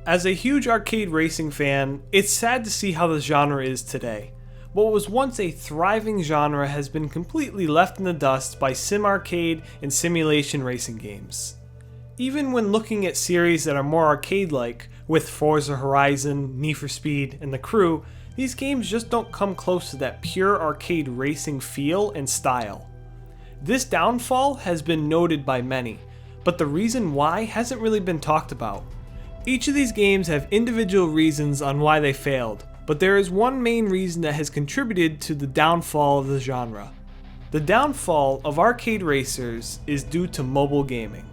As a huge arcade racing fan, it's sad to see how the genre is today. What was once a thriving genre has been completely left in the dust by simarcade and simulation racing games. Even when looking at series that are more arcade-like, with Forza Horizon, Need for Speed, and The Crew, these games just don't come close to that pure arcade racing feel and style. This downfall has been noted by many, but the reason why hasn't really been talked about. Each of these games have individual reasons on why they failed, but there is one main reason that has contributed to the downfall of the genre. The downfall of arcade racers is due to mobile gaming.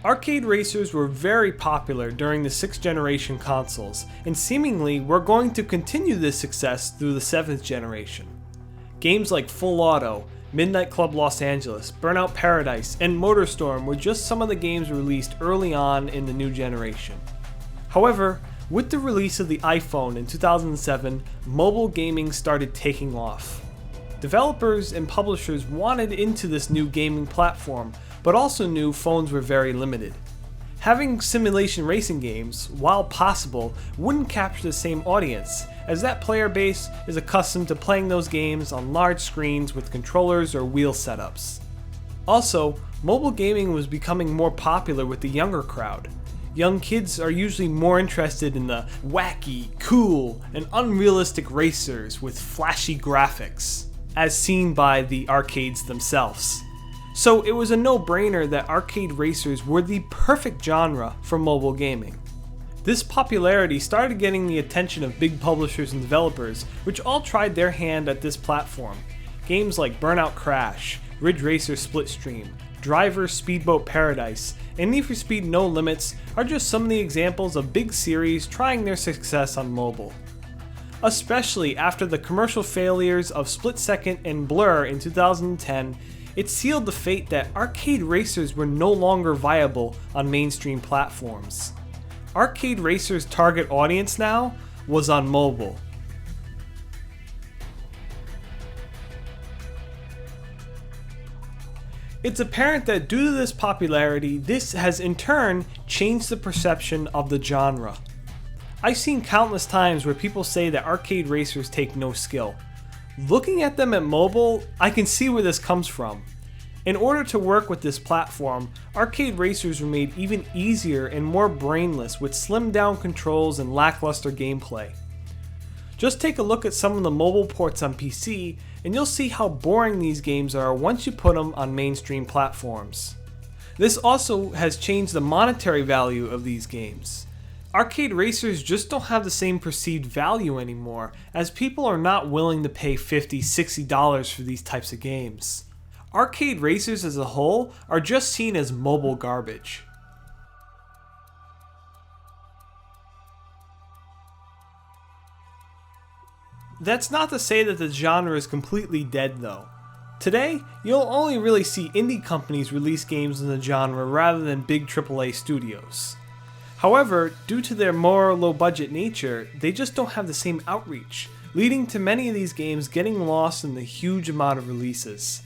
Arcade racers were very popular during the 6th generation consoles, and seemingly were going to continue this success through the 7th generation. Games like Full Auto, Midnight Club Los Angeles, Burnout Paradise, and MotorStorm were just some of the games released early on in the new generation. However, with the release of the iPhone in 2007, mobile gaming started taking off. Developers and publishers wanted into this new gaming platform, but also knew phones were very limited. Having simulation racing games, while possible, wouldn't capture the same audience, as that player base is accustomed to playing those games on large screens with controllers or wheel setups. Also, mobile gaming was becoming more popular with the younger crowd. Young kids are usually more interested in the wacky, cool, and unrealistic racers with flashy graphics, as seen by the arcades themselves. So it was a no-brainer that arcade racers were the perfect genre for mobile gaming. This popularity started getting the attention of big publishers and developers, which all tried their hand at this platform. Games like Burnout Crash, Ridge Racer Splitstream, Driver Speedboat Paradise, and Need for Speed No Limits are just some of the examples of big series trying their success on mobile. Especially after the commercial failures of Split Second and Blur in 2010, it sealed the fate that arcade racers were no longer viable on mainstream platforms. Arcade racers' target audience now was on mobile. It's apparent that due to this popularity, this has in turn changed the perception of the genre. I've seen countless times where people say that arcade racers take no skill. Looking at them at mobile, I can see where this comes from. In order to work with this platform, arcade racers were made even easier and more brainless with slimmed down controls and lackluster gameplay. Just take a look at some of the mobile ports on PC and you'll see how boring these games are once you put them on mainstream platforms. This also has changed the monetary value of these games. Arcade racers just don't have the same perceived value anymore, as people are not willing to pay $50, $60 for these types of games. Arcade racers as a whole are just seen as mobile garbage. That's not to say that the genre is completely dead though. Today, you'll only really see indie companies release games in the genre rather than big AAA studios. However, due to their more low-budget nature, they just don't have the same outreach, leading to many of these games getting lost in the huge amount of releases.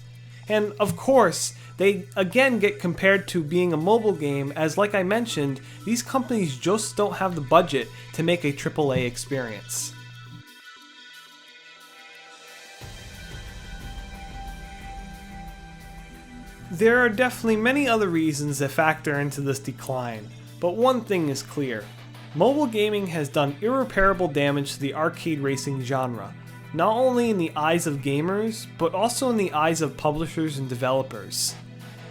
And of course, they again get compared to being a mobile game as, like I mentioned, these companies just don't have the budget to make a AAA experience. There are definitely many other reasons that factor into this decline. But one thing is clear, mobile gaming has done irreparable damage to the arcade racing genre, not only in the eyes of gamers, but also in the eyes of publishers and developers.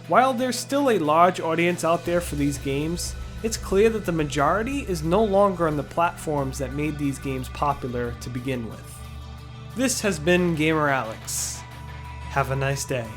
While there's still a large audience out there for these games, it's clear that the majority is no longer on the platforms that made these games popular to begin with. This has been Gamer Alex. Have a nice day.